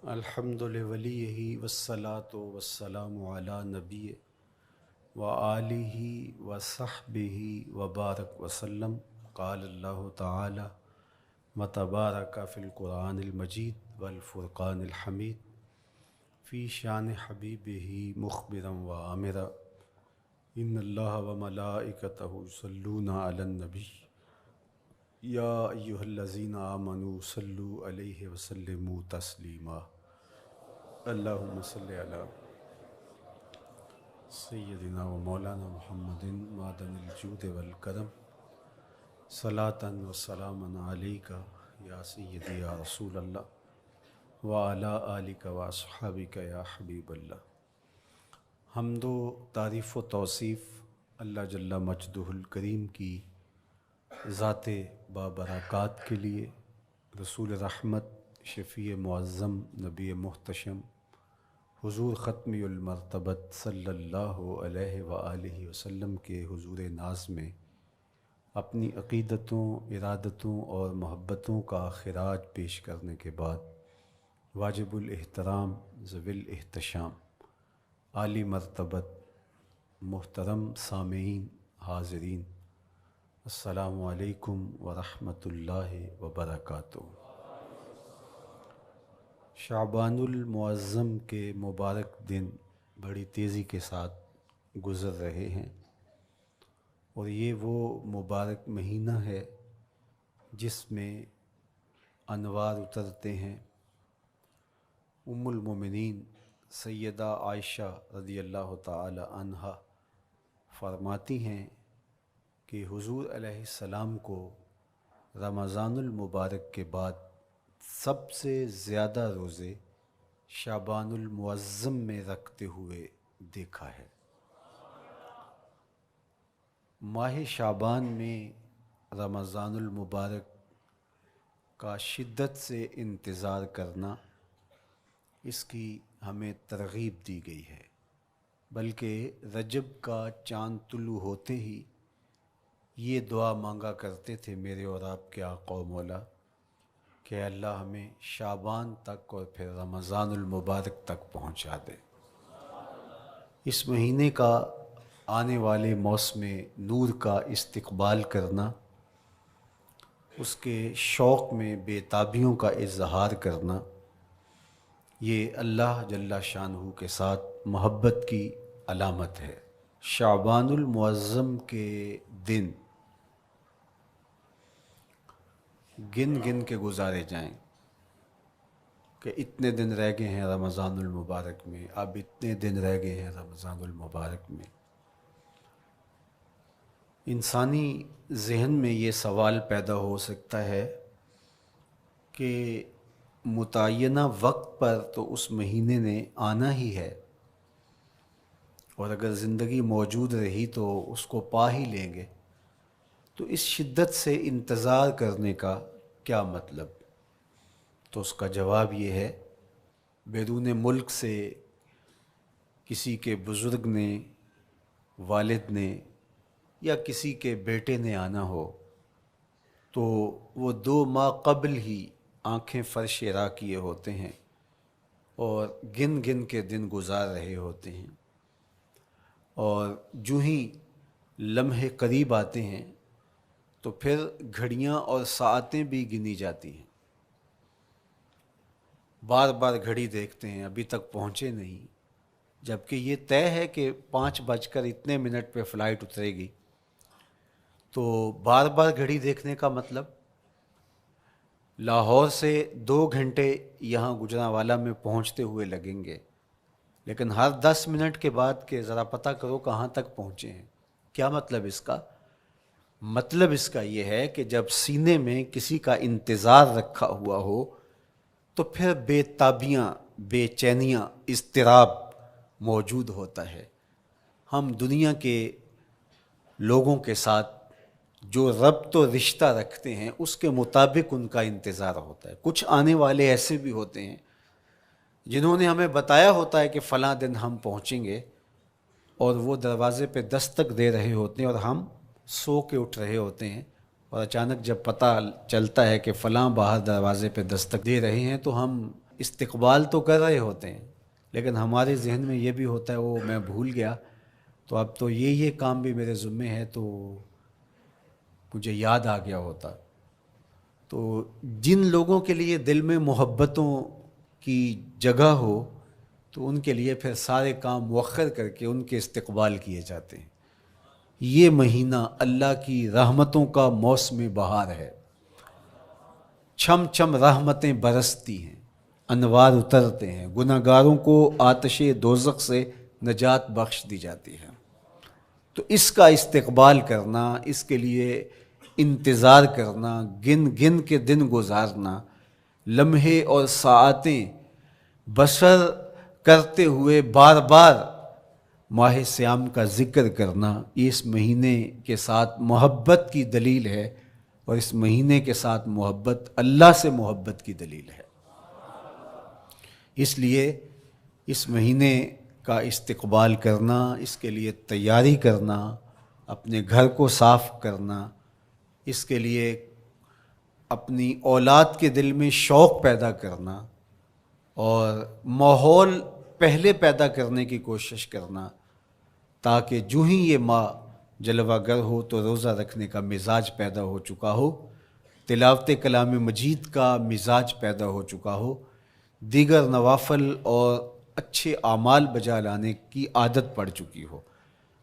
الحمدللہ والصلاة والسلام علی نبی وآلہ وصحبہ وبارک وسلم۔ قال اللہ تعالی وتبارک فی القرآن المجید والفرقان الحمید فی شان حبیبہ مخبرا وآمرا ان اللہ وملائکتہ یصلون علی النبی یا ایہا الذین آمنوا صلوا علیہ وسلموا تسلیما۔ اللہم صلی علی سیدنا و مولانا محمد معدن الجود والکرم صلاۃ و سلاما علیک یا سیدی یا رسول اللہ وعلی آلک و اصحابک یا حبیب اللہ۔ حمد و تعریف و توصیف اللہ جل مجدہ الکریم کی ذات بابرکات کے لیے، رسول رحمت، شفیع معظم، نبی محتشم، حضور ختمی المرتبت صلی اللہ علیہ وآلہ وسلم کے حضور ناز میں اپنی عقیدتوں، ارادتوں اور محبتوں کا خراج پیش کرنے کے بعد واجب الاحترام، ذوی الاحتشام، عالی مرتبت، محترم سامعین، حاضرین، السلام علیکم ورحمۃ اللہ وبرکاتہ۔ شعبان المعظم کے مبارک دن بڑی تیزی کے ساتھ گزر رہے ہیں، اور یہ وہ مبارک مہینہ ہے جس میں انوار اترتے ہیں۔ ام المومنین سیدہ عائشہ رضی اللہ تعالی عنہا فرماتی ہیں کہ حضور علیہ السلام کو رمضان المبارک کے بعد سب سے زیادہ روزے شعبان المعظم میں رکھتے ہوئے دیکھا ہے۔ ماہ شعبان میں رمضان المبارک کا شدت سے انتظار کرنا، اس کی ہمیں ترغیب دی گئی ہے، بلکہ رجب کا چاند طلوع ہوتے ہی یہ دعا مانگا کرتے تھے میرے اور آپ کے آقا و مولا کہ اللہ ہمیں شعبان تک اور پھر رمضان المبارک تک پہنچا دے۔ اس مہینے کا آنے والے موسم نور کا استقبال کرنا، اس کے شوق میں بے تابیوں کا اظہار کرنا، یہ اللہ جل شانہ کے ساتھ محبت کی علامت ہے۔ شعبان المعظم کے دن گن گن کے گزارے جائیں کہ اتنے دن رہ گئے ہیں رمضان المبارک میں، اب اتنے دن رہ گئے ہیں رمضان المبارک میں۔ انسانی ذہن میں یہ سوال پیدا ہو سکتا ہے کہ متعینہ وقت پر تو اس مہینے نے آنا ہی ہے، اور اگر زندگی موجود رہی تو اس کو پا ہی لیں گے، تو اس شدت سے انتظار کرنے کا کیا مطلب؟ تو اس کا جواب یہ ہے، بیرون ملک سے کسی کے بزرگ نے، والد نے یا کسی کے بیٹے نے آنا ہو تو وہ 2 ماہ قبل ہی آنکھیں فرش راہ کیے ہوتے ہیں اور گن گن کے دن گزار رہے ہوتے ہیں، اور جو ہی لمحے قریب آتے ہیں تو پھر گھڑیاں اور ساعتیں بھی گنی جاتی ہیں۔ بار بار گھڑی دیکھتے ہیں، ابھی تک پہنچے نہیں، جبکہ یہ طے ہے کہ 5:02 پہ فلائٹ اترے گی۔ تو بار بار گھڑی دیکھنے کا مطلب لاہور سے 2 گھنٹے یہاں گجرانوالہ میں پہنچتے ہوئے لگیں گے، لیکن ہر 10 منٹ کے بعد کہ ذرا پتہ کرو کہاں تک پہنچے ہیں۔ کیا مطلب اس کا؟ مطلب اس کا یہ ہے کہ جب سینے میں کسی کا انتظار رکھا ہوا ہو تو پھر بے تابیاں، بے چینیاں، اضطراب موجود ہوتا ہے۔ ہم دنیا کے لوگوں کے ساتھ جو ربط و رشتہ رکھتے ہیں اس کے مطابق ان کا انتظار ہوتا ہے۔ کچھ آنے والے ایسے بھی ہوتے ہیں جنہوں نے ہمیں بتایا ہوتا ہے کہ فلاں دن ہم پہنچیں گے، اور وہ دروازے پہ دستک دے رہے ہوتے ہیں اور ہم سو کے اٹھ رہے ہوتے ہیں، اور اچانک جب پتہ چلتا ہے کہ فلاں باہر دروازے پہ دستک دے رہے ہیں تو ہم استقبال تو کر رہے ہوتے ہیں، لیکن ہمارے ذہن میں یہ بھی ہوتا ہے وہ میں بھول گیا، تو اب تو یہ کام بھی میرے ذمے ہے، تو مجھے یاد آ گیا ہوتا۔ تو جن لوگوں کے لیے دل میں محبتوں کی جگہ ہو تو ان کے لیے پھر سارے کام مؤخر کر کے ان کے استقبال کیے جاتے ہیں۔ یہ مہینہ اللہ کی رحمتوں کا موسم بہار ہے، چھم چھم رحمتیں برستی ہیں، انوار اترتے ہیں، گناہگاروں کو آتش دوزخ سے نجات بخش دی جاتی ہے۔ تو اس کا استقبال کرنا، اس کے لیے انتظار کرنا، گن گن کے دن گزارنا، لمحے اور ساعتیں بسر کرتے ہوئے بار بار ماہ سیام کا ذکر کرنا، یہ اس مہینے کے ساتھ محبت کی دلیل ہے، اور اس مہینے کے ساتھ محبت اللہ سے محبت کی دلیل ہے۔ اس لیے اس مہینے کا استقبال کرنا، اس کے لیے تیاری کرنا، اپنے گھر کو صاف کرنا، اس کے لیے اپنی اولاد کے دل میں شوق پیدا کرنا اور ماحول پہلے پیدا کرنے کی کوشش کرنا، تاکہ جو ہی یہ ماہ جلوہ گر ہو تو روزہ رکھنے کا مزاج پیدا ہو چکا ہو، تلاوت کلام مجید کا مزاج پیدا ہو چکا ہو، دیگر نوافل اور اچھے اعمال بجا لانے کی عادت پڑ چکی ہو۔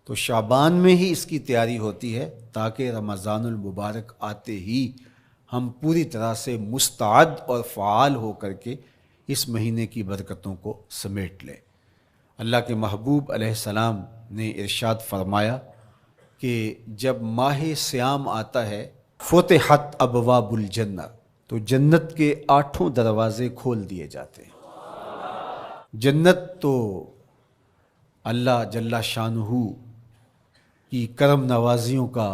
تو شعبان میں ہی اس کی تیاری ہوتی ہے، تاکہ رمضان المبارک آتے ہی ہم پوری طرح سے مستعد اور فعال ہو کر کے اس مہینے کی برکتوں کو سمیٹ لیں۔ اللہ کے محبوب علیہ السلام نے ارشاد فرمایا کہ جب ماہ سیام آتا ہے فتحت ابواب الجنہ، تو جنت کے 8 دروازے کھول دیے جاتے ہیں۔ جنت تو اللہ جل شانہ کی کرم نوازیوں کا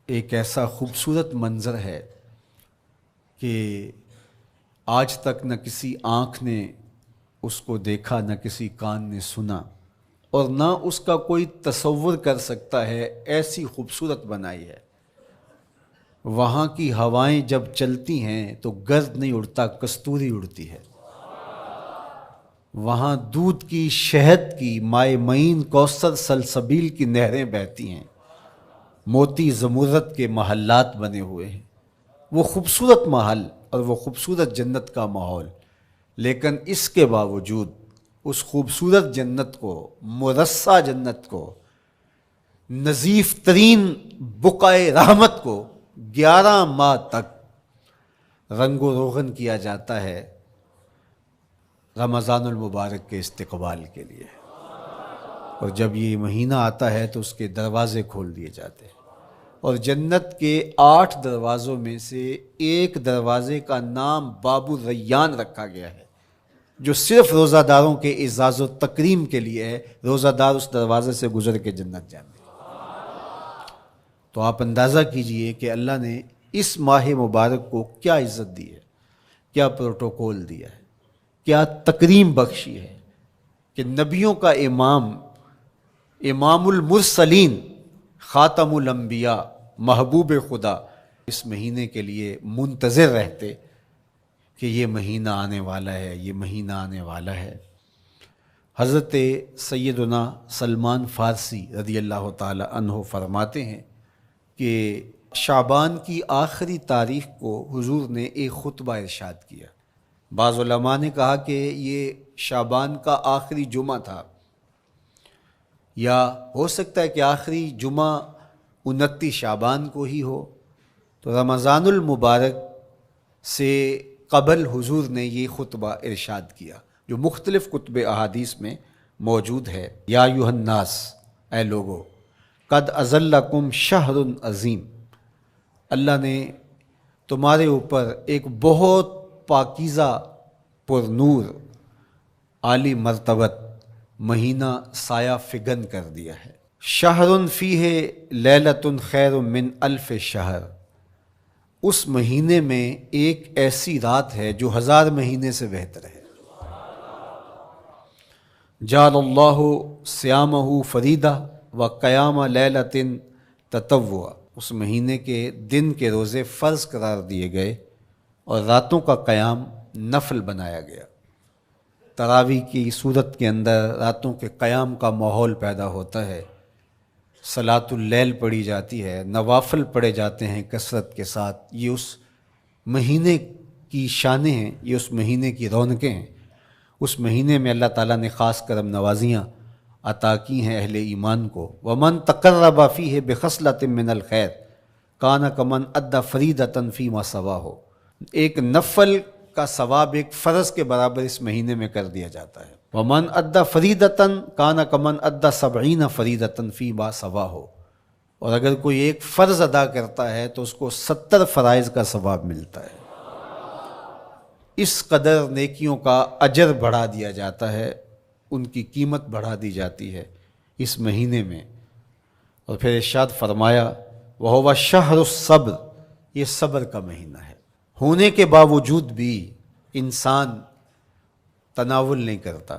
ایک ایسا خوبصورت منظر ہے کہ آج تک نہ کسی آنکھ نے اس کو دیکھا، نہ کسی کان نے سنا، اور نہ اس کا کوئی تصور کر سکتا ہے، ایسی خوبصورت بنائی ہے۔ وہاں کی ہوائیں جب چلتی ہیں تو گرد نہیں اڑتا، کستوری اڑتی ہے۔ وہاں دودھ کی، شہد کی، مائے معین، کوثر، سلسبیل کی نہریں بہتی ہیں، موتی زمرد کے محلات بنے ہوئے ہیں۔ وہ خوبصورت محل اور وہ خوبصورت جنت کا ماحول، لیکن اس کے باوجود اس خوبصورت جنت کو، مرصع جنت کو، نظیف ترین بقعۂ رحمت کو 11 ماہ تک رنگ و روغن کیا جاتا ہے رمضان المبارک کے استقبال کے لیے، اور جب یہ مہینہ آتا ہے تو اس کے دروازے کھول دیے جاتے ہیں، اور جنت کے 8 دروازوں میں سے ایک دروازے کا نام باب الریان رکھا گیا ہے، جو صرف روزہ داروں کے اعزاز و تکریم کے لیے ہے۔ روزہ دار اس دروازے سے گزر کے جنت جاتے ہیں۔ تو آپ اندازہ کیجئے کہ اللہ نے اس ماہ مبارک کو کیا عزت دی ہے، کیا پروٹوکول دیا ہے، کیا تکریم بخشی ہے، کہ نبیوں کا امام، امام المرسلین، خاتم الانبیاء، محبوب خدا اس مہینے کے لیے منتظر رہتے کہ یہ مہینہ آنے والا ہے، یہ مہینہ آنے والا ہے۔ حضرت سیدنا سلمان فارسی رضی اللہ تعالی عنہ فرماتے ہیں کہ شعبان کی آخری تاریخ کو حضور نے ایک خطبہ ارشاد کیا۔ بعض علماء نے کہا کہ یہ شعبان کا آخری جمعہ تھا، یا ہو سکتا ہے کہ آخری جمعہ 29 شعبان کو ہی ہو۔ تو رمضان المبارک سے قبل حضور نے یہ خطبہ ارشاد کیا، جو مختلف کتب احادیث میں موجود ہے۔ یا ایھا الناس، اے لوگو، قد اظلکم شہر عظیم، اللہ نے تمہارے اوپر ایک بہت پاکیزہ، پر نور، عالی مرتبت مہینہ سایہ فگن کر دیا ہے۔ شہر فیہ لیلۃ خیر من الف شہر، اس مہینے میں ایک ایسی رات ہے جو 1000 مہینے سے بہتر ہے۔ جعل اللہ صیامہ فریدہ و قیام لیلۃ تطوع، اس مہینے کے دن کے روزے فرض قرار دیے گئے اور راتوں کا قیام نفل بنایا گیا۔ تراویح کی صورت کے اندر راتوں کے قیام کا ماحول پیدا ہوتا ہے، صلاۃ اللیل پڑھی جاتی ہے، نوافل پڑھے جاتے ہیں کثرت کے ساتھ۔ یہ اس مہینے کی شانیں ہیں، یہ اس مہینے کی رونقیں ہیں۔ اس مہینے میں اللہ تعالیٰ نے خاص کرم نوازیاں عطا کی ہیں اہل ایمان کو۔ وَمَن تَقَرَّبَ فِيهِ بِخَصْلَةٍ مِّنَ الْخَيْرِ كَانَ كَمَنْ أَدَّى فَرِيضَةً فِيمَا سَوَاهُ۔ ایک نفل کا ثواب ایک فرض کے برابر اس مہینے میں کر دیا جاتا ہے۔ وَمَنْ أَدَّى فَرِيضَةً كَانَ كَمَنْ أَدَّى 70 فَرِيضَةً فِيمَا سَوَاهُ۔ اور اگر کوئی ایک فرض ادا کرتا ہے تو اس کو 70 فرائض کا ثواب ملتا ہے۔ اس قدر نیکیوں کا اجر بڑھا دیا جاتا ہے، ان کی قیمت بڑھا دی جاتی ہے اس مہینے میں۔ اور پھر ارشاد فرمایا وَهُوَ شَهْرُ الصَّبْرِ، یہ صبر کا مہینہ ہے۔ ہونے کے باوجود بھی انسان تناول نہیں کرتا۔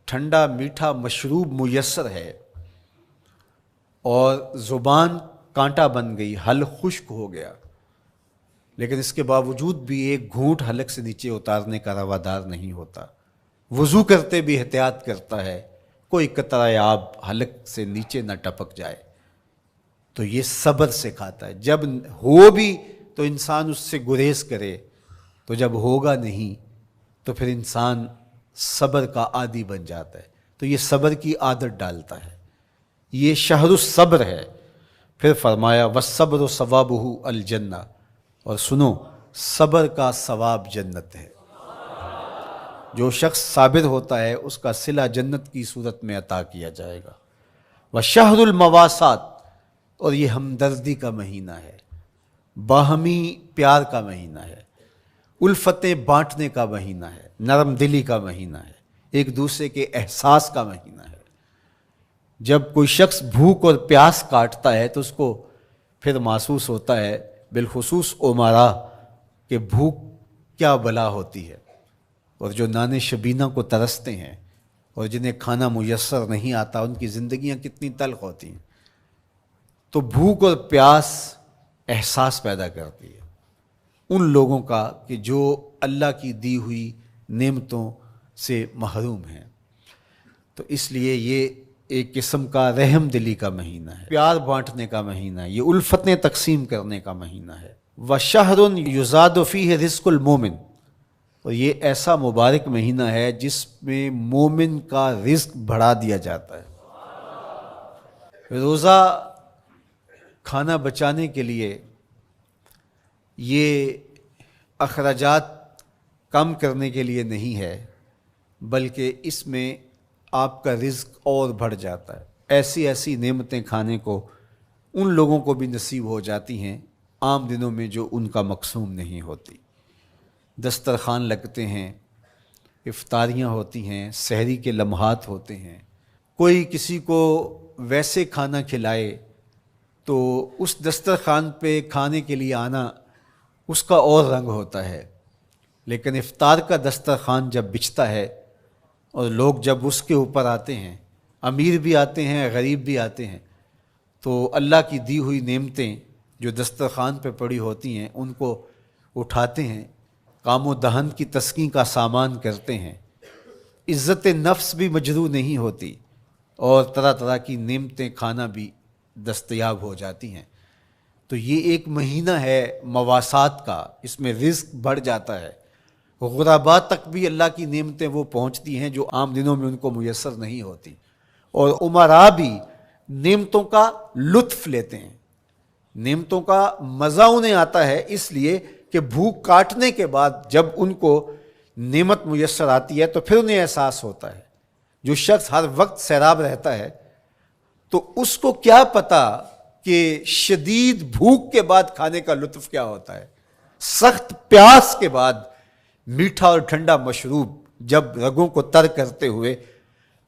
ٹھنڈا میٹھا مشروب میسر ہے اور زبان کانٹا بن گئی، حلق خشک ہو گیا، لیکن اس کے باوجود بھی ایک گھونٹ حلق سے نیچے اتارنے کا روادار نہیں ہوتا۔ وضو کرتے بھی احتیاط کرتا ہے کوئی قطرہ آب حلق سے نیچے نہ ٹپک جائے۔ تو یہ صبر سکھاتا ہے۔ جب ہو بھی تو انسان اس سے گریز کرے، تو جب ہوگا نہیں تو پھر انسان صبر کا عادی بن جاتا ہے، تو یہ صبر کی عادت ڈالتا ہے۔ یہ شہر الصبر ہے۔ پھر فرمایا والصبر ثوابہ الجنہ، اور سنو صبر کا ثواب جنت ہے۔ جو شخص صابر ہوتا ہے اس کا صلہ جنت کی صورت میں عطا کیا جائے گا۔ وشہر المواسات، اور یہ ہمدردی کا مہینہ ہے، باہمی پیار کا مہینہ ہے، الفتیں بانٹنے کا مہینہ ہے، نرم دلی کا مہینہ ہے، ایک دوسرے کے احساس کا مہینہ ہے۔ جب کوئی شخص بھوک اور پیاس کاٹتا ہے تو اس کو پھر محسوس ہوتا ہے، بالخصوص امراء، کہ بھوک کیا بلا ہوتی ہے، اور جو نان شبینہ کو ترستے ہیں اور جنہیں کھانا میسر نہیں آتا ان کی زندگیاں کتنی تلخ ہوتی ہیں۔ تو بھوک اور پیاس احساس پیدا کرتی ہے ان لوگوں کا کہ جو اللہ کی دی ہوئی نعمتوں سے محروم ہیں۔ تو اس لیے یہ ایک قسم کا رحم دلی کا مہینہ ہے، پیار بانٹنے کا مہینہ ہے، یہ الفتیں تقسیم کرنے کا مہینہ ہے۔ وَشَهْرٌ يُزَادُ فِيهِ رِزْقُ الْمُؤْمِنِ، اور یہ ایسا مبارک مہینہ ہے جس میں مومن کا رزق بڑھا دیا جاتا ہے۔ روزہ کھانا بچانے کے لیے یہ اخراجات کم کرنے کے لیے نہیں ہے، بلکہ اس میں آپ کا رزق اور بڑھ جاتا ہے۔ ایسی ایسی نعمتیں کھانے کو ان لوگوں کو بھی نصیب ہو جاتی ہیں عام دنوں میں جو ان کا مقسوم نہیں ہوتی۔ دسترخوان لگتے ہیں، افطاریاں ہوتی ہیں، سحری کے لمحات ہوتے ہیں، کوئی کسی کو ویسے کھانا کھلائے تو اس دسترخوان پہ کھانے کے لیے آنا اس کا اور رنگ ہوتا ہے۔ لیکن افطار کا دسترخوان جب بچھتا ہے اور لوگ جب اس کے اوپر آتے ہیں، امیر بھی آتے ہیں، غریب بھی آتے ہیں، تو اللہ کی دی ہوئی نعمتیں جو دسترخوان پہ پڑی ہوتی ہیں ان کو اٹھاتے ہیں، کام و دہن کی تسکین کا سامان کرتے ہیں، عزت نفس بھی مجروح نہیں ہوتی اور طرح طرح کی نعمتیں کھانا بھی دستیاب ہو جاتی ہیں۔ تو یہ ایک مہینہ ہے مواسات کا، اس میں رزق بڑھ جاتا ہے، غرباء تک بھی اللہ کی نعمتیں وہ پہنچتی ہیں جو عام دنوں میں ان کو میسر نہیں ہوتی، اور امراء بھی نعمتوں کا لطف لیتے ہیں، نعمتوں کا مزہ انہیں آتا ہے، اس لیے کہ بھوک کاٹنے کے بعد جب ان کو نعمت میسر آتی ہے تو پھر انہیں احساس ہوتا ہے۔ جو شخص ہر وقت سیراب رہتا ہے تو اس کو کیا پتا کہ شدید بھوک کے بعد کھانے کا لطف کیا ہوتا ہے۔ سخت پیاس کے بعد میٹھا اور ٹھنڈا مشروب جب رگوں کو تر کرتے ہوئے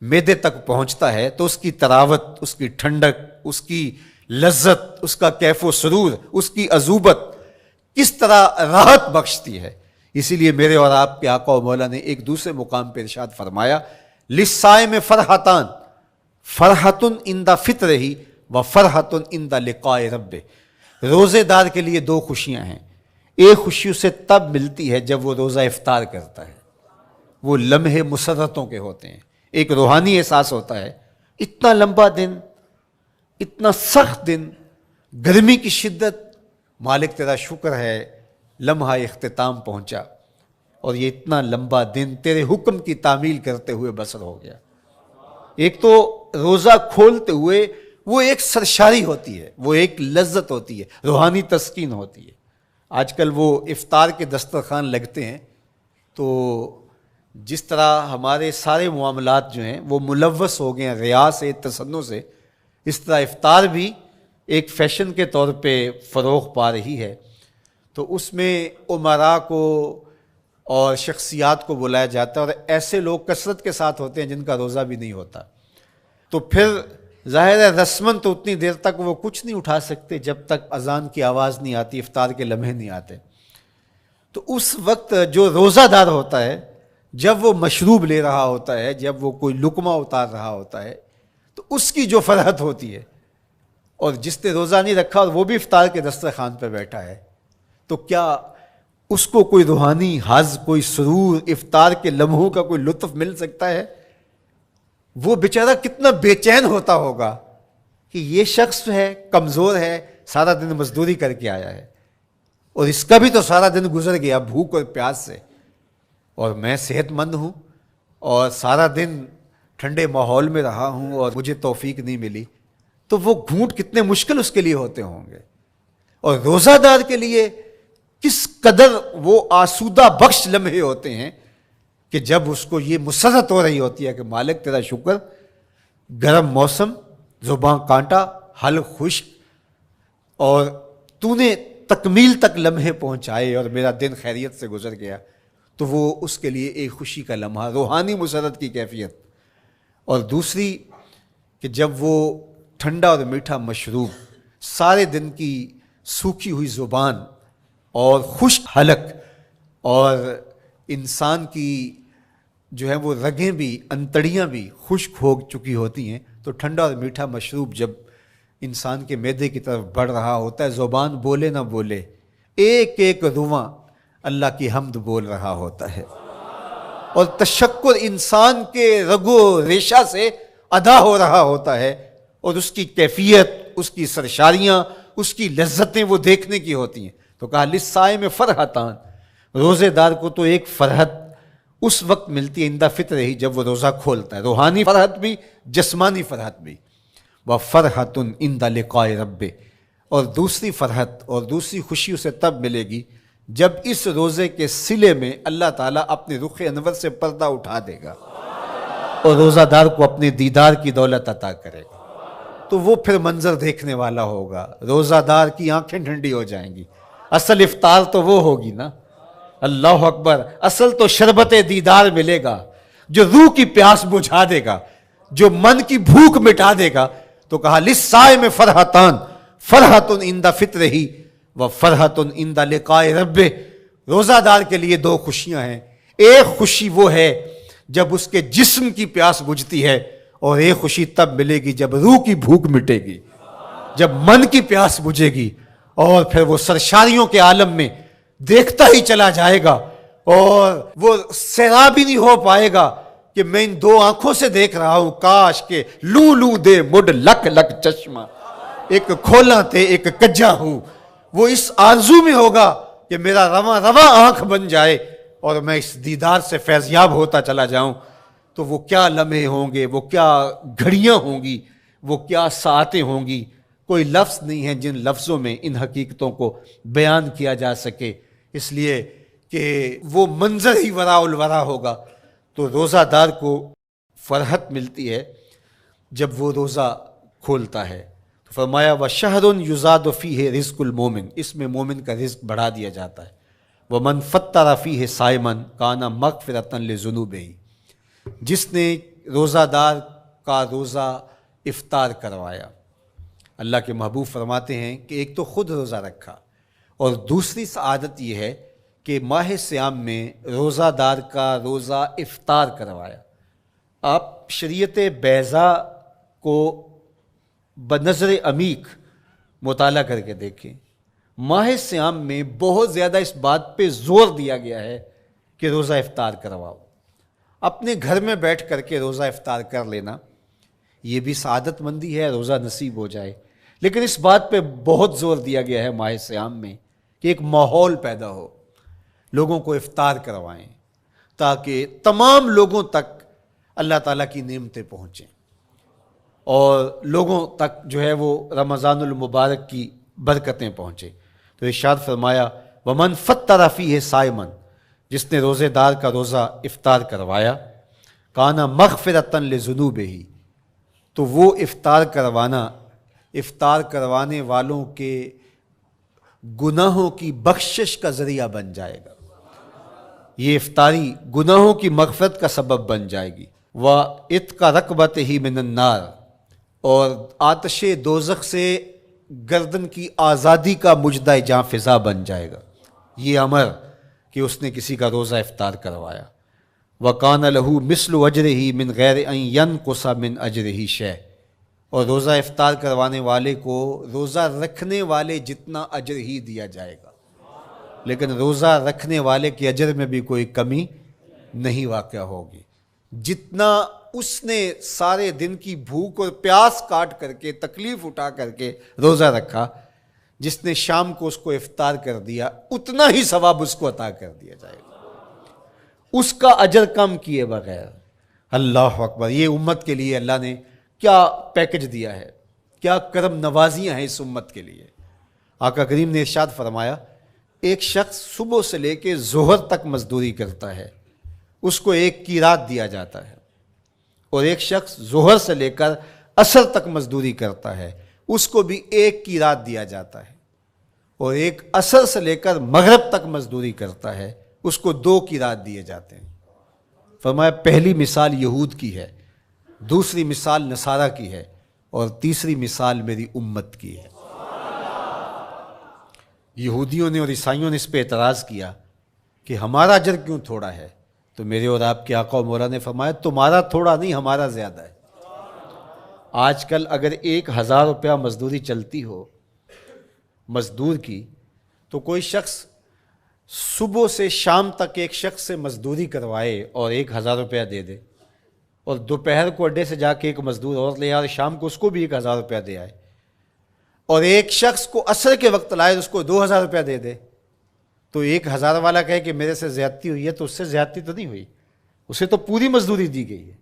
معدے تک پہنچتا ہے تو اس کی تراوت، اس کی ٹھنڈک، اس کی لذت، اس کا کیف و سرور، اس کی عذوبت کس طرح راحت بخشتی ہے۔ اسی لیے میرے اور آپ کے آقا و مولا نے ایک دوسرے مقام پہ ارشاد فرمایا للصائم فرحتان، فرحۃ عند فطرہ و فرحۃ عند لقاء ربہ، روزے دار کے لیے دو خوشیاں ہیں، ایک خوشی اسے تب ملتی ہے جب وہ روزہ افطار کرتا ہے. وہ لمحے مسرتوں کے ہوتے ہیں، ایک روحانی احساس ہوتا ہے. اتنا لمبا دن، اتنا سخت دن، گرمی کی شدت، مالک تیرا شکر ہے لمحہ اختتام پہنچا، اور یہ اتنا لمبا دن تیرے حکم کی تعمیل کرتے ہوئے بسر ہو گیا. ایک تو روزہ کھولتے ہوئے وہ ایک سرشاری ہوتی ہے، وہ ایک لذت ہوتی ہے، روحانی تسکین ہوتی ہے. آج کل وہ افطار کے دسترخوان لگتے ہیں تو جس طرح ہمارے سارے معاملات جو ہیں وہ ملوث ہو گئے ہیں ریا سے، تصنع سے، اس طرح افطار بھی ایک فیشن کے طور پہ فروغ پا رہی ہے. تو اس میں امراء کو اور شخصیات کو بلایا جاتا ہے، اور ایسے لوگ کثرت کے ساتھ ہوتے ہیں جن کا روزہ بھی نہیں ہوتا. تو پھر ظاہر ہے رسماً تو اتنی دیر تک وہ کچھ نہیں اٹھا سکتے جب تک اذان کی آواز نہیں آتی، افطار کے لمحے نہیں آتے. تو اس وقت جو روزہ دار ہوتا ہے، جب وہ مشروب لے رہا ہوتا ہے، جب وہ کوئی لقمہ اتار رہا ہوتا ہے، تو اس کی جو فرحت ہوتی ہے، اور جس نے روزہ نہیں رکھا اور وہ بھی افطار کے دسترخوان پہ بیٹھا ہے، تو کیا اس کو کوئی روحانی حظ، کوئی سرور، افطار کے لمحوں کا کوئی لطف مل سکتا ہے؟ وہ بیچارہ کتنا بے چین ہوتا ہوگا کہ یہ شخص ہے کمزور ہے، سارا دن مزدوری کر کے آیا ہے، اور اس کا بھی تو سارا دن گزر گیا بھوک اور پیاس سے، اور میں صحت مند ہوں اور سارا دن ٹھنڈے ماحول میں رہا ہوں اور مجھے توفیق نہیں ملی. تو وہ گھونٹ کتنے مشکل اس کے لیے ہوتے ہوں گے. اور روزہ دار کے لیے کس قدر وہ آسودہ بخش لمحے ہوتے ہیں کہ جب اس کو یہ مسرت ہو رہی ہوتی ہے کہ مالک تیرا شکر، گرم موسم، زباں کانٹا، حلق خشک، اور تو نے تکمیل تک لمحے پہنچائے اور میرا دن خیریت سے گزر گیا. تو وہ اس کے لیے ایک خوشی کا لمحہ، روحانی مسرت کی کیفیت. اور دوسری کہ جب وہ ٹھنڈا اور میٹھا مشروب، سارے دن کی سوکھی ہوئی زبان اور خشک حلق، اور انسان کی جو ہے وہ رگیں بھی، انتڑیاں بھی خشک ہو چکی ہوتی ہیں، تو ٹھنڈا اور میٹھا مشروب جب انسان کے معدے کی طرف بڑھ رہا ہوتا ہے، زبان بولے نہ بولے، ایک ایک رواں اللہ کی حمد بول رہا ہوتا ہے، اور تشکر انسان کے رگو ریشہ سے ادا ہو رہا ہوتا ہے، اور اس کی کیفیت، اس کی سرشاریاں، اس کی لذتیں وہ دیکھنے کی ہوتی ہیں. تو کہا للصائم فرحتان، روزے دار کو تو ایک فرحت اس وقت ملتی ہے عند فطر ہی، جب وہ روزہ کھولتا ہے، روحانی فرحت بھی، جسمانی فرحت بھی. وَفَرْحَةٌ عِنْدَ لِقَاءِ رَبِّهِ، اور دوسری فرحت اور دوسری خوشی اسے تب ملے گی جب اس روزے کے صلے میں اللہ تعالیٰ اپنے رخ انور سے پردہ اٹھا دے گا اور روزہ دار کو اپنے دیدار کی دولت عطا کرے گا. تو وہ پھر منظر دیکھنے والا ہوگا، روزہ دار کی آنکھیں ٹھنڈی ہو جائیں گی. اصل افطار تو وہ ہوگی نا، اللہ اکبر، اصل تو شربت دیدار ملے گا جو روح کی پیاس بجھا دے گا، جو من کی بھوک مٹا دے گا. تو کہا للصائم فرحتان، فرحۃ عند فطرہ وفرحۃ عند لقاء ربہ. روزہ دار کے لیے دو خوشیاں ہیں، ایک خوشی وہ ہے جب اس کے جسم کی پیاس بجھتی ہے، اور ایک خوشی تب ملے گی جب روح کی بھوک مٹے گی، جب من کی پیاس بجھے گی، اور پھر وہ سرشاریوں کے عالم میں دیکھتا ہی چلا جائے گا، اور وہ سیراب ہی نہیں ہو پائے گا کہ میں ان دو آنکھوں سے دیکھ رہا ہوں، کاش کہ لوں لوں دے مڈ لک لک چشمہ، ایک کھولا تے ایک کجا ہوں. وہ اس آرزو میں ہوگا کہ میرا رواں رواں آنکھ بن جائے اور میں اس دیدار سے فیضیاب ہوتا چلا جاؤں. تو وہ کیا لمحے ہوں گے، وہ کیا گھڑیاں ہوں گی، وہ کیا ساعتیں ہوں گی. کوئی لفظ نہیں ہے جن لفظوں میں ان حقیقتوں کو بیان کیا جا سکے، اس لیے کہ وہ منظر ہی وراء الورا ہوگا. تو روزہ دار کو فرحت ملتی ہے جب وہ روزہ کھولتا ہے. تو فرمایا وَشَهْرٌ يُزَادُ فِيهِ رِزْقُ الْمُؤْمِنِ، اس میں مومن کا رزق بڑھا دیا جاتا ہے. وَمَنْ فَطَّرَ فِيهِ صَائِمًا كَانَ مَغْفِرَةً لِذُنُوبِهِ، جس نے روزہ دار کا روزہ افطار کروایا. اللہ کے محبوب فرماتے ہیں کہ ایک تو خود روزہ رکھا، اور دوسری سعادت یہ ہے کہ ماہ سیام میں روزہ دار کا روزہ افطار کروایا. آپ شریعت بیضاء کو بنظر عمیق مطالعہ کر کے دیکھیں، ماہ سیام میں بہت زیادہ اس بات پہ زور دیا گیا ہے کہ روزہ افطار کرواؤ. اپنے گھر میں بیٹھ کر کے روزہ افطار کر لینا یہ بھی سعادت مندی ہے، روزہ نصیب ہو جائے. لیکن اس بات پہ بہت زور دیا گیا ہے ماہ سیام میں کہ ایک ماحول پیدا ہو، لوگوں کو افطار کروائیں تاکہ تمام لوگوں تک اللہ تعالیٰ کی نعمتیں پہنچیں اور لوگوں تک جو ہے وہ رمضان المبارک کی برکتیں پہنچیں. تو ارشاد فرمایا ومن فطر فیہ صائما، جس نے روزے دار کا روزہ افطار کروایا، کانا مغفرۃ لذنوبہ، تو وہ افطار کروانے والوں کے گناہوں کی بخشش کا ذریعہ بن جائے گا. یہ افطاری گناہوں کی مغفرت کا سبب بن جائے گی. وَعِتْقَ رَقْبَتِهِ مِنَ النَّارِ، اور آتش دوزخ سے گردن کی آزادی کا مجدہ جاں فضا بن جائے گا. یہ امر کہ اس نے کسی کا روزہ افطار کروایا. وَقَانَ لَهُ مِثْلُ أَجْرِهِ مِنْ غَيْرِ أَنْ يَنْقُصَ مِنْ أَجْرِهِ شَيْءٌ، اور روزہ افطار کروانے والے کو روزہ رکھنے والے جتنا اجر ہی دیا جائے گا، لیکن روزہ رکھنے والے کے اجر میں بھی کوئی کمی نہیں واقع ہوگی. جتنا اس نے سارے دن کی بھوک اور پیاس کاٹ کر کے تکلیف اٹھا کر کے روزہ رکھا، جس نے شام کو اس کو افطار کر دیا اتنا ہی ثواب اس کو عطا کر دیا جائے گا، اس کا اجر کم کیے بغیر. اللہ اکبر! یہ امت کے لیے اللہ نے کیا پیکج دیا ہے، کیا کرم نوازیاں ہیں اس امت کے لیے. آقا کریم نے ارشاد فرمایا ایک شخص صبح سے لے کے ظہر تک مزدوری کرتا ہے، اس کو ایک قیراط دیا جاتا ہے، اور ایک شخص ظہر سے لے کر عصر تک مزدوری کرتا ہے، اس کو بھی ایک قیراط دیا جاتا ہے، اور ایک عصر سے لے کر مغرب تک مزدوری کرتا ہے، اس کو 2 قیراط دیے جاتے ہیں. فرمایا پہلی مثال یہود کی ہے، دوسری مثال نصارہ کی ہے، اور تیسری مثال میری امت کی ہے. یہودیوں نے اور عیسائیوں نے اس پہ اعتراض کیا کہ ہمارا اجر کیوں تھوڑا ہے، تو میرے اور آپ کے آقا و مولا نے فرمایا تمہارا تھوڑا نہیں، ہمارا زیادہ ہے. آج کل اگر 1000 روپیہ مزدوری چلتی ہو مزدور کی، تو کوئی شخص صبح سے شام تک ایک شخص سے مزدوری کروائے اور 1000 روپیہ دے دے، اور دوپہر کو اڈے سے جا کے ایک مزدور اور لے آئے، شام کو اس کو بھی 1000 روپیہ دے آئے، اور ایک شخص کو عصر کے وقت لائے اس کو 2000 روپیہ دے دے، تو 1000 والا کہے کہ میرے سے زیادتی ہوئی ہے، تو اس سے زیادتی تو نہیں ہوئی، اسے تو پوری مزدوری دی گئی ہے.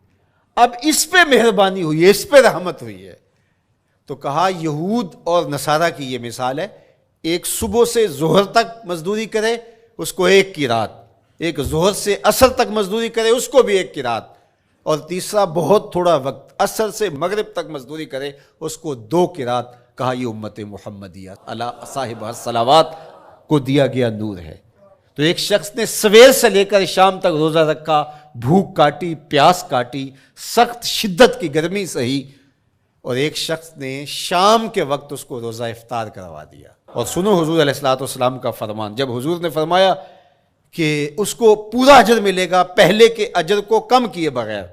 اب اس پہ مہربانی ہوئی ہے، اس پہ رحمت ہوئی ہے. تو کہا یہود اور نصارہ کی یہ مثال ہے، ایک صبح سے ظہر تک مزدوری کرے اس کو 1 قیراط، ایک ظہر سے عصر تک مزدوری کرے اس کو بھی 1 قیراط، اور تیسرا بہت تھوڑا وقت عصر سے مغرب تک مزدوری کرے اس کو 2 قیراط. کہا یہ امت محمدیہ علی صاحب الصلوات کو دیا گیا نور ہے. تو ایک شخص نے سویر سے لے کر شام تک روزہ رکھا، بھوک کاٹی، پیاس کاٹی، سخت شدت کی گرمی سہی، اور ایک شخص نے شام کے وقت اس کو روزہ افطار کروا دیا. اور سنو حضور علیہ الصلوۃ والسلام کا فرمان، جب حضور نے فرمایا کہ اس کو پورا اجر ملے گا پہلے کے اجر کو کم کیے بغیر،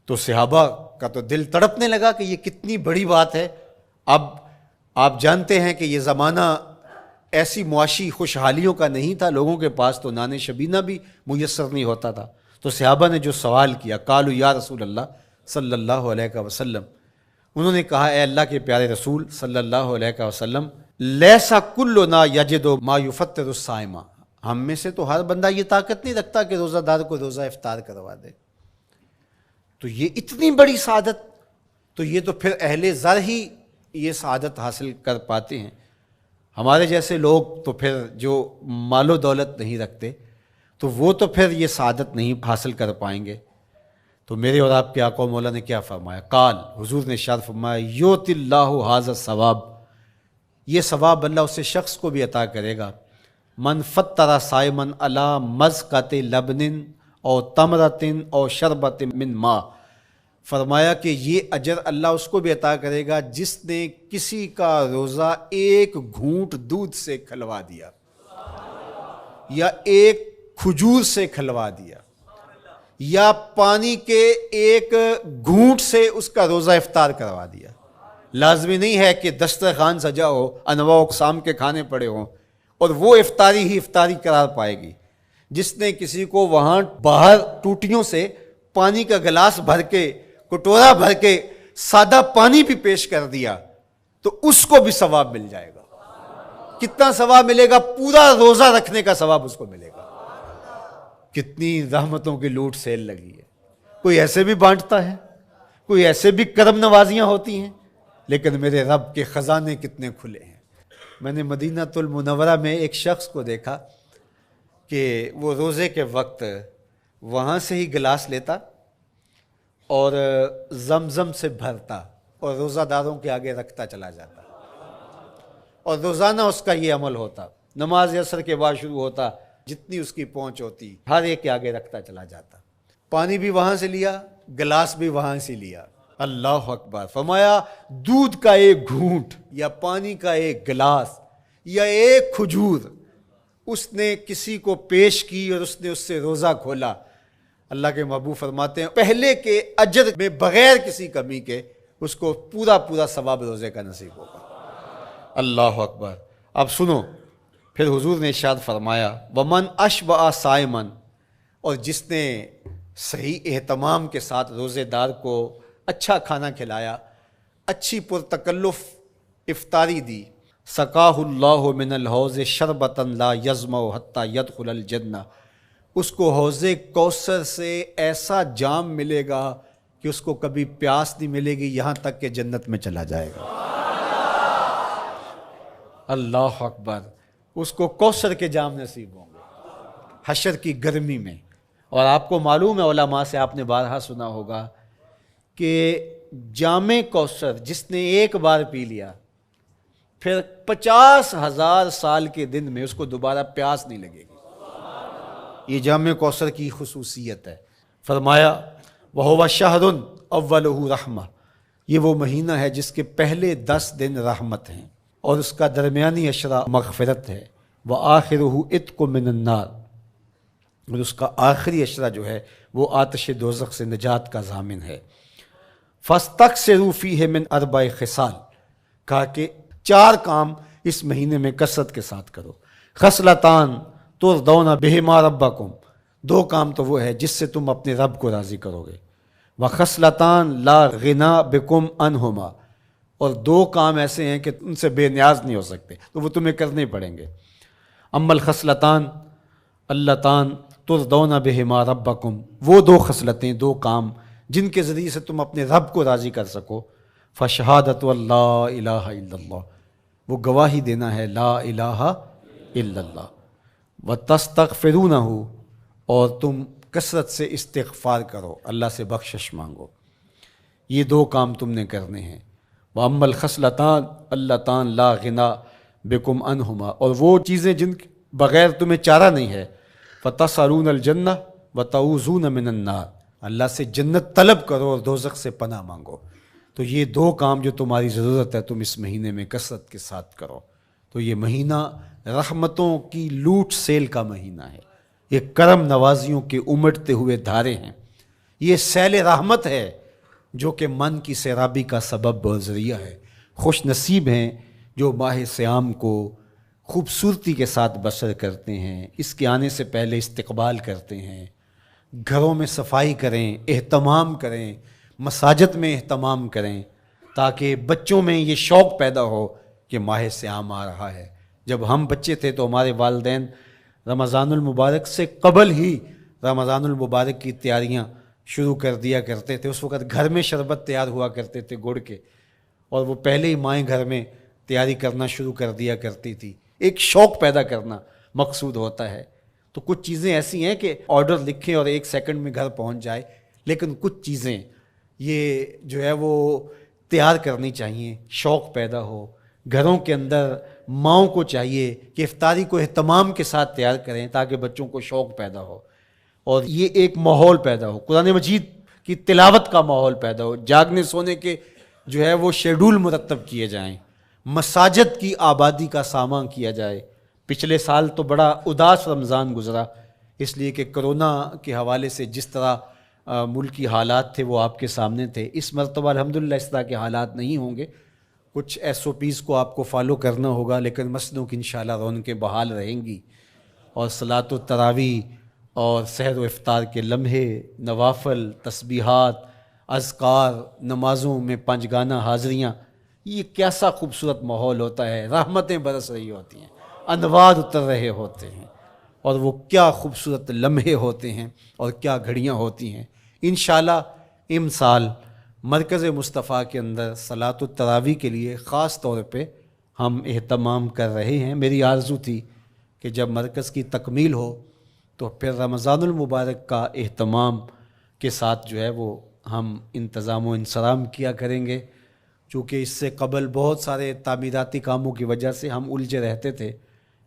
تو صحابہ کا تو دل تڑپنے لگا کہ یہ کتنی بڑی بات ہے. اب آپ جانتے ہیں کہ یہ زمانہ ایسی معاشی خوشحالیوں کا نہیں تھا، لوگوں کے پاس تو نان شبینہ بھی میسر نہیں ہوتا تھا. تو صحابہ نے جو سوال کیا، قالوا یا رسول اللہ صلی اللہ علیہ وسلم، انہوں نے کہا اے اللہ کے پیارے رسول صلی اللہ علیہ وسلم، لیسا کلنا یجد ما یفطر الصائم، ہم میں سے تو ہر بندہ یہ طاقت نہیں رکھتا کہ روزہ دار کو روزہ افطار کروا دے. تو یہ اتنی بڑی سعادت، تو یہ تو پھر اہل زر ہی یہ سعادت حاصل کر پاتے ہیں. ہمارے جیسے لوگ تو پھر جو مال و دولت نہیں رکھتے تو وہ تو پھر یہ سعادت نہیں حاصل کر پائیں گے. تو میرے اور آپ کے آقا و مولا نے کیا فرمایا؟ قال، حضور نے ارشاد فرمایا یؤتی اللہ ھذا الثواب، یہ ثواب اللہ اسے شخص کو بھی عطا کرے گا. من فطر صائما علی مزقۃ لبن او تمرۃ او شربۃ من ماء، فرمایا کہ یہ اجر اللہ اس کو بھی عطا کرے گا جس نے کسی کا روزہ 1 گھونٹ دودھ سے کھلوا دیا، یا 1 کھجور سے کھلوا دیا، یا پانی کے 1 گھونٹ سے اس کا روزہ افطار کروا دیا. لازمی نہیں ہے کہ دسترخوان سجا ہو، انواع اقسام کے کھانے پڑے ہوں اور وہ افطاری ہی افطاری قرار پائے گی۔ جس نے کسی کو وہاں باہر ٹوٹیوں سے پانی کا گلاس بھر کے، کٹورا بھر کے سادہ پانی بھی پیش کر دیا تو اس کو بھی ثواب مل جائے گا۔ کتنا ثواب ملے گا؟ پورا روزہ رکھنے کا ثواب اس کو ملے گا۔ کتنی رحمتوں کی لوٹ سیل لگی ہے۔ کوئی ایسے بھی بانٹتا ہے، کوئی ایسے بھی کرم نوازیاں ہوتی ہیں، لیکن میرے رب کے خزانے کتنے کھلے ہیں۔ میں نے مدینہ المنورہ میں ایک شخص کو دیکھا کہ وہ روزے کے وقت وہاں سے ہی گلاس لیتا اور زمزم سے بھرتا اور روزہ داروں کے آگے رکھتا چلا جاتا، اور روزانہ اس کا یہ عمل ہوتا۔ نماز عصر کے بعد شروع ہوتا، جتنی اس کی پہنچ ہوتی ہر ایک کے آگے رکھتا چلا جاتا۔ پانی بھی وہاں سے لیا، گلاس بھی وہاں سے لیا۔ اللہ اکبر! فرمایا دودھ کا ایک گھونٹ یا پانی کا ایک گلاس یا ایک کھجور اس نے کسی کو پیش کی اور اس نے اس سے روزہ کھولا، اللہ کے محبوب فرماتے ہیں پہلے کے اجر میں بغیر کسی کمی کے اس کو پورا پورا ثواب روزے کا نصیب ہوگا۔ اللہ اکبر! اب سنو، پھر حضور نے ارشاد فرمایا ومن اشبع صائمن، اور جس نے صحیح اہتمام کے ساتھ روزے دار کو اچھا کھانا کھلایا، اچھی پرتکلف افطاری دی، سقاہ اللہ من الحوض شربتا لا یظمأ حتی یدخل الجنہ، اس کو حوض کوثر سے ایسا جام ملے گا کہ اس کو کبھی پیاس نہیں ملے گی یہاں تک کہ جنت میں چلا جائے گا۔ اللہ اکبر! اس کو کوثر کے جام نصیب ہوں گے حشر کی گرمی میں۔ اور آپ کو معلوم ہے، علماء سے آپ نے بارہا سنا ہوگا کہ جام کوثر جس نے ایک بار پی لیا پھر 50,000 سال کے دن میں اس کو دوبارہ پیاس نہیں لگے گی۔ یہ جام کوثر کی خصوصیت ہے۔ فرمایا وَهُوَ شَهْرٌ أَوَّلُهُ رَحْمَةٌ، یہ وہ مہینہ ہے جس کے پہلے 10 دن رحمت ہیں اور اس کا درمیانی عشرہ مغفرت ہے، وَآخِرُهُ عِتْقٌ مِّنَ النَّارِ، اور اس کا آخری عشرہ جو ہے وہ آتش دوزخ سے نجات کا ضامن ہے۔ فَاسْتَكْثِرُوا فِيهِ مِنْ 4 خِصَالٍ، کہا کہ 4 کام اس مہینے میں کثرت کے ساتھ کرو۔ خصلتان ترضون بہما ربکم، 2 کام تو وہ ہے جس سے تم اپنے رب کو راضی کرو گے۔ وخصلتان لا غنا بکم عنہما، اور 2 کام ایسے ہیں کہ ان سے بے نیاز نہیں ہو سکتے تو وہ تمہیں کرنے پڑیں گے۔ اما الخصلتان اللتان ترضون بہما ربکم، وہ 2 خصلتیں، 2 کام جن کے ذریعے سے تم اپنے رب کو راضی کر سکو۔ فشہادت اللہ الہ الا اللہ، وہ گواہی دینا ہے لا الہ الا اللہ، وتستغفرونہ، اور تم کثرت سے استغفار کرو، اللہ سے بخشش مانگو۔ یہ 2 کام تم نے کرنے ہیں۔ وَأَمَّا الْخَصْلَتَانِ اللَّتَانِ لَا غِنَىٰ بِكُمْ عَنْهُمَا، اور وہ چیزیں جن بغیر تمہیں چارہ نہیں ہے۔ فَتَسْأَلُونَ الْجَنَّةَ وَتَعُوذُونَ مِنَ النَّارِ، اللہ سے جنت طلب کرو اور دوزخ سے پناہ مانگو۔ تو یہ 2 کام جو تمہاری ضرورت ہے تم اس مہینے میں کثرت کے ساتھ کرو۔ تو یہ مہینہ رحمتوں کی لوٹ سیل کا مہینہ ہے، یہ کرم نوازیوں کے امٹتے ہوئے دھارے ہیں، یہ سیل رحمت ہے جو کہ من کی سیرابی کا سبب اور ذریعہ ہے۔ خوش نصیب ہیں جو ماہ صیام کو خوبصورتی کے ساتھ بسر کرتے ہیں، اس کے آنے سے پہلے استقبال کرتے ہیں، گھروں میں صفائی کریں، اہتمام کریں، مساجد میں اہتمام کریں، تاکہ بچوں میں یہ شوق پیدا ہو کہ ماہ صیام آ رہا ہے۔ جب ہم بچے تھے تو ہمارے والدین رمضان المبارک سے قبل ہی رمضان المبارک کی تیاریاں شروع کر دیا کرتے تھے۔ اس وقت گھر میں شربت تیار ہوا کرتے تھے گڑ کے، اور وہ پہلے ہی مائیں گھر میں تیاری کرنا شروع کر دیا کرتی تھی۔ ایک شوق پیدا کرنا مقصود ہوتا ہے۔ تو کچھ چیزیں ایسی ہیں کہ آرڈر لکھیں اور 1 سیکنڈ میں گھر پہنچ جائے، لیکن کچھ چیزیں یہ جو ہے وہ تیار کرنی چاہیے، شوق پیدا ہو۔ گھروں کے اندر ماؤں کو چاہیے کہ افطاری کو اہتمام کے ساتھ تیار کریں تاکہ بچوں کو شوق پیدا ہو، اور یہ ایک ماحول پیدا ہو، قرآن مجید کی تلاوت کا ماحول پیدا ہو، جاگنے سونے کے جو ہے وہ شیڈول مرتب کیے جائیں، مساجد کی آبادی کا سامان کیا جائے۔ پچھلے سال تو بڑا اداس رمضان گزرا، اس لیے کہ کرونا کے حوالے سے جس طرح ملکی حالات تھے وہ آپ کے سامنے تھے۔ اس مرتبہ الحمدللہ اس طرح کے حالات نہیں ہوں گے، کچھ SOPs کو آپ کو فالو کرنا ہوگا، لیکن مسجدوں کی انشاءاللہ رونقیں بحال رہیں گی، اور صلاۃ التراویح اور سحر و افطار کے لمحے، نوافل، تسبیحات، اذکار، نمازوں میں 5 گانہ حاضریاں، یہ کیسا خوبصورت ماحول ہوتا ہے، رحمتیں برس رہی ہوتی ہیں، انوار اتر رہے ہوتے ہیں، اور وہ کیا خوبصورت لمحے ہوتے ہیں اور کیا گھڑیاں ہوتی ہیں۔ انشاءاللہ امسال مرکز مصطفیٰ کے اندر صلاۃ التراویح کے لیے خاص طور پہ ہم اہتمام کر رہے ہیں۔ میری آرزو تھی کہ جب مرکز کی تکمیل ہو تو پھر رمضان المبارک کا اہتمام کے ساتھ جو ہے وہ ہم انتظام و انصرام کیا کریں گے، چونکہ اس سے قبل بہت سارے تعمیراتی کاموں کی وجہ سے ہم الجھے رہتے تھے،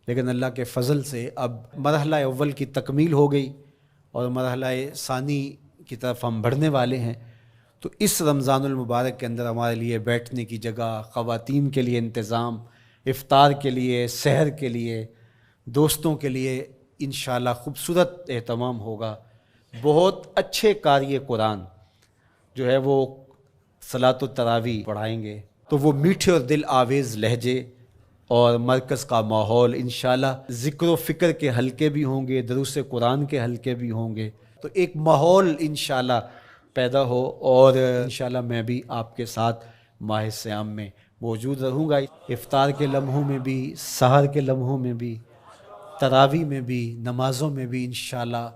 لیکن اللہ کے فضل سے اب مرحلہ اول کی تکمیل ہو گئی اور مرحلہ ثانی کی طرف ہم بڑھنے والے ہیں۔ تو اس رمضان المبارک کے اندر ہمارے لیے بیٹھنے کی جگہ، خواتین کے لیے انتظام، افطار کے لیے، سحر کے لیے، دوستوں کے لیے انشاءاللہ خوبصورت اہتمام ہوگا۔ بہت اچھے قاری قرآن جو ہے وہ صلاۃ التراویح پڑھائیں گے، تو وہ میٹھے اور دل آویز لہجے اور مرکز کا ماحول انشاءاللہ ذکر و فکر کے حلقے بھی ہوں گے، دروس قرآن کے حلقے بھی ہوں گے، تو ایک ماحول انشاءاللہ پیدا ہو، اور انشاءاللہ میں بھی آپ کے ساتھ ماہ صیام میں موجود رہوں گا، افطار کے لمحوں میں بھی، سحر کے لمحوں میں بھی، تراویح میں بھی، نمازوں میں بھی انشاءاللہ،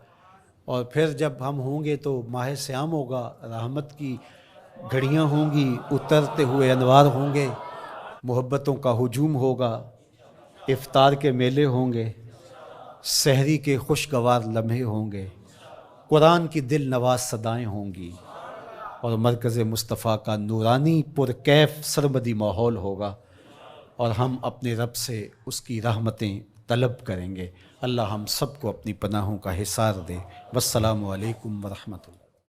اور پھر جب ہم ہوں گے تو ماہ صیام ہوگا، رحمت کی گھڑیاں ہوں گی، اترتے ہوئے انوار ہوں گے، محبتوں کا ہجوم ہوگا، افطار کے میلے ہوں گے، سحری کے خوشگوار لمحے ہوں گے، قرآن کی دل نواز صدائیں ہوں گی، اور مرکز مصطفیٰ کا نورانی پرکیف سرمدی ماحول ہوگا، اور ہم اپنے رب سے اس کی رحمتیں طلب کریں گے۔ اللہ ہم سب کو اپنی پناہوں کا حصار دے۔ والسلام علیکم ورحمۃ اللہ۔